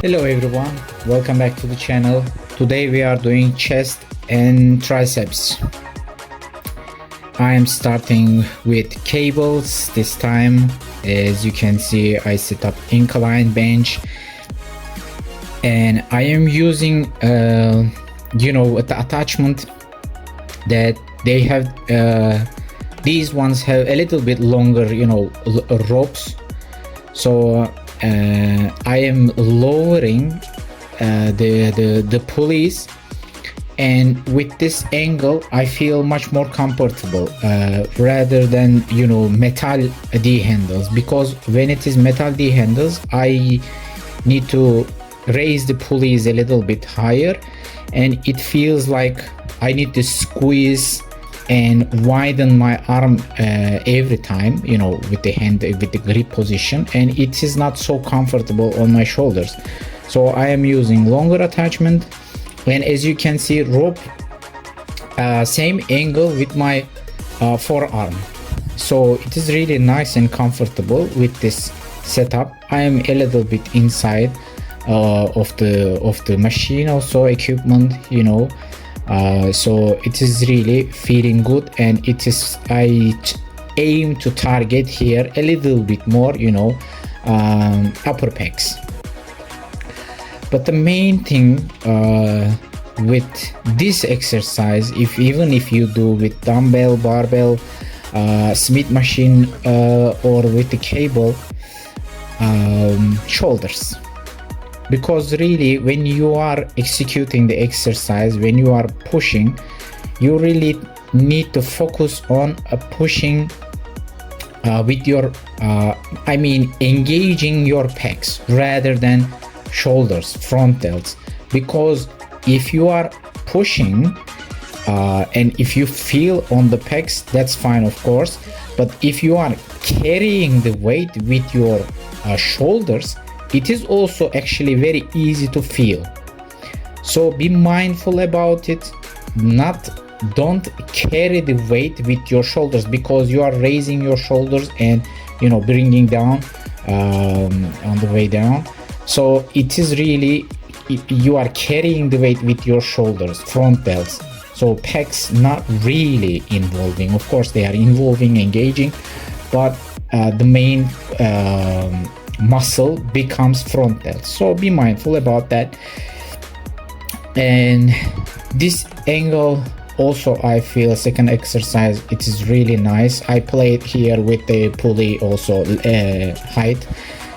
Hello everyone, welcome back to the channel. Today we are doing chest and triceps. I am starting with cables this time. As you can see, I set up incline bench and I am using the attachment that they have. These ones have a little bit longer ropes, so I am lowering the pulleys, and with this angle I feel much more comfortable rather than metal D handles, because when it is metal D handles I need to raise the pulleys a little bit higher, and it feels like I need to squeeze and widen my arm every time, with the hand, with the grip position, and it is not so comfortable on my shoulders. So I am using longer attachment, and as you can see, rope same angle with my forearm, so it is really nice and comfortable with this setup. I am a little bit inside of the machine, also equipment, so it is really feeling good, and it is, I aim to target here a little bit more upper pecs. But the main thing with this exercise, even if you do with dumbbell, barbell, Smith machine, or with the cable, shoulders. Because really, when you are executing the exercise, when you are pushing, you really need to focus on pushing with your engaging your pecs rather than shoulders, frontals. Because if you are pushing and if you feel on the pecs, that's fine, of course, but if you are carrying the weight with your shoulders, it is also actually very easy to feel. So be mindful about it. Don't carry the weight with your shoulders, because you are raising your shoulders and bringing down on the way down. So it is really, you are carrying the weight with your shoulders, frontals. So pecs not really involving. Of course they are involving, engaging, but the main muscle becomes frontal. So be mindful about that. And this angle also, I feel second exercise, it is really nice. I played here with the pulley also height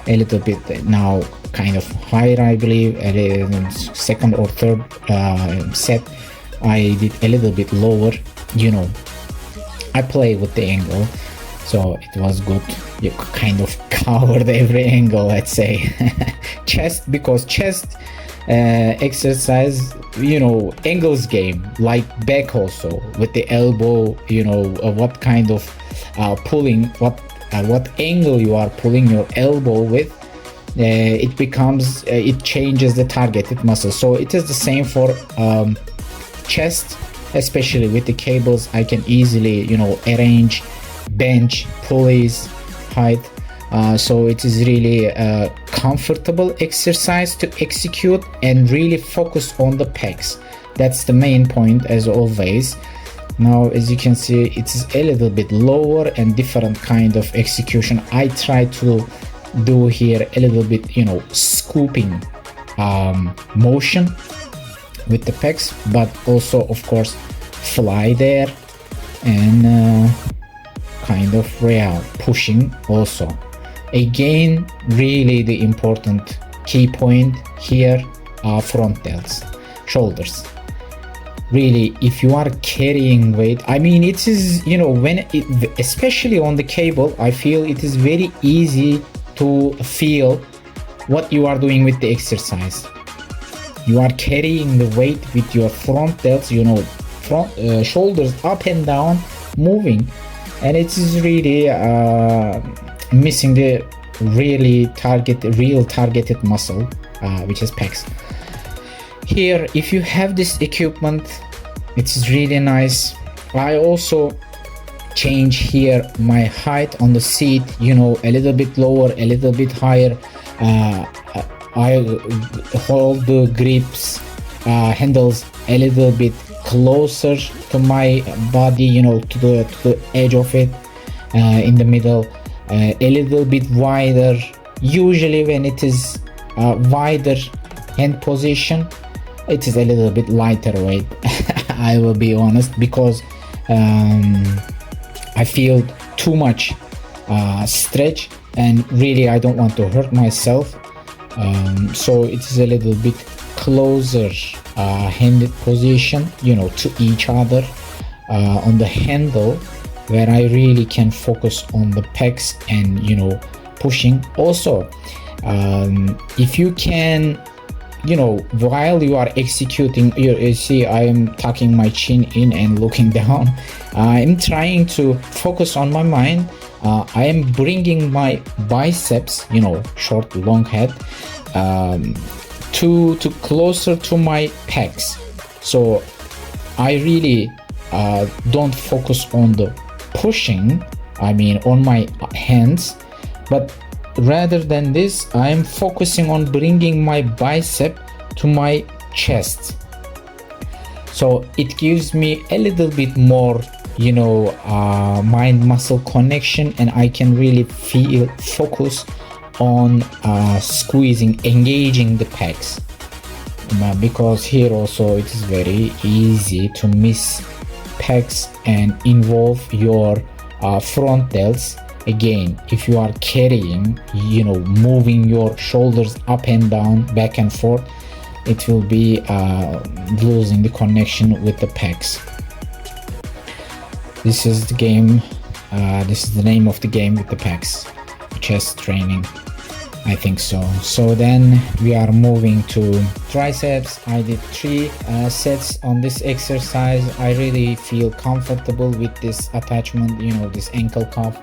a little bit, now kind of higher, I believe. Second or third set I did a little bit lower. I play with the angle, so it was good. You kind of covered every angle, let's say. Chest, because chest exercise, angles game, like back also with the elbow, what kind of pulling, what angle you are pulling your elbow with, it becomes, it changes the targeted muscle. So it is the same for chest, especially with the cables. I can easily arrange bench, pulleys, height, so it is really a comfortable exercise to execute and really focus on the pecs. That's the main point, as always. Now, as you can see, it is a little bit lower and different kind of execution. I try to do here a little bit scooping motion with the pecs, but also of course fly there and kind of real pushing also. Again, really the important key point here are frontals, shoulders. Really, if you are carrying weight, it is especially on the cable, I feel it is very easy to feel what you are doing with the exercise. You are carrying the weight with your frontals, shoulders up and down, moving, and it is really missing the real targeted muscle, which is pecs. Here, if you have this equipment, it's really nice. I also change here my height on the seat, a little bit lower, a little bit higher, I hold the grips handles a little bit closer to my body, to the edge of it, in the middle, a little bit wider. Usually when it is wider hand position, it is a little bit lighter weight. I will be honest, because I feel too much stretch, and really I don't want to hurt myself. So it is a little bit closer handed position, to each other on the handle, where I really can focus on the pecs and pushing. Also, if you can, while you are executing, you see I am tucking my chin in and looking down. I'm trying to focus on my mind. I am bringing my biceps, short long head, to closer to my pecs. So I really don't focus on the pushing, on my hands, but rather than this, I am focusing on bringing my bicep to my chest. So it gives me a little bit more, mind muscle connection, and I can really focus on squeezing, engaging the pecs. Because here also it is very easy to miss pecs and involve your front delts. Again, if you are carrying, moving your shoulders up and down, back and forth, it will be losing the connection with the pecs. This is the game, this is the name of the game with the pecs, chest training, I think so. So then we are moving to triceps. I did 3 sets on this exercise. I really feel comfortable with this attachment, this ankle cuff.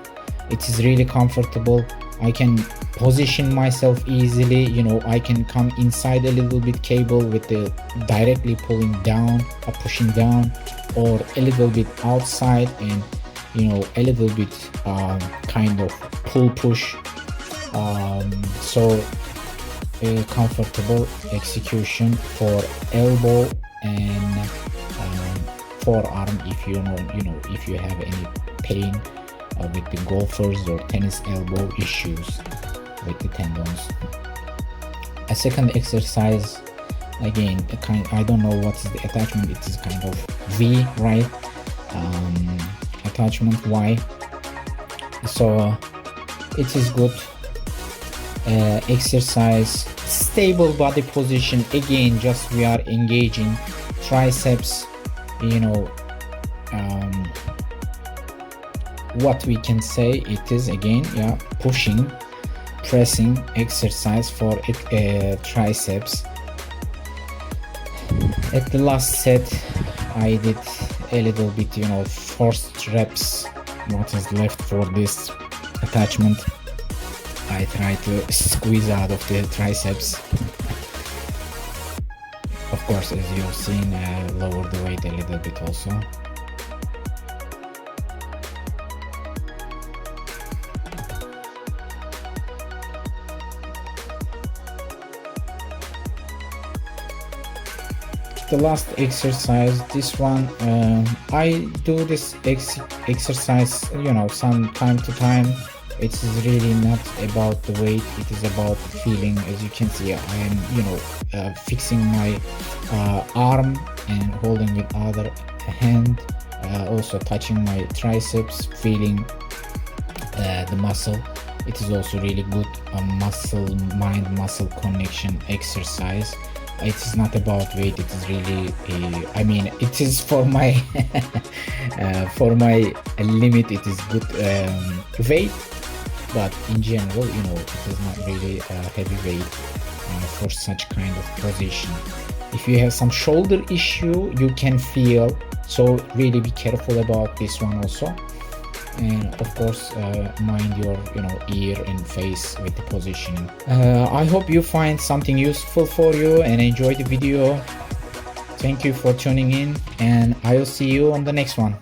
It is really comfortable. I can position myself easily, I can come inside a little bit cable with the directly pulling down or pushing down, or a little bit outside and a little bit kind of pull push. So a comfortable execution for elbow and forearm, if if you have any pain with the golfers or tennis elbow issues with the tendons. A second exercise, again, I don't know what is the attachment. It is kind of V, right? Attachment Y. So it is good exercise, stable body position. Again, just we are engaging triceps, what we can say, it is again, pushing, pressing exercise for triceps. At the last set I did a little bit, first reps, what is left for this attachment. I try to squeeze out of the triceps. Of course, as you've seen, lower the weight a little bit also. The last exercise, this one, I do this exercise, some time to time. It is really not about the weight, it is about the feeling. As you can see, I am, fixing my arm and holding with other hand, also touching my triceps, feeling the muscle. It is also really good mind-muscle connection exercise. It is not about weight, it is really it is for my for my limit, it is good weight, but in general, it is not really heavy weight for such kind of position. If you have some shoulder issue, you can feel, so really be careful about this one also. And of course, mind your ear and face with the positioning. I hope you find something useful for you and enjoy the video. Thank you for tuning in, and I will see you on the next one.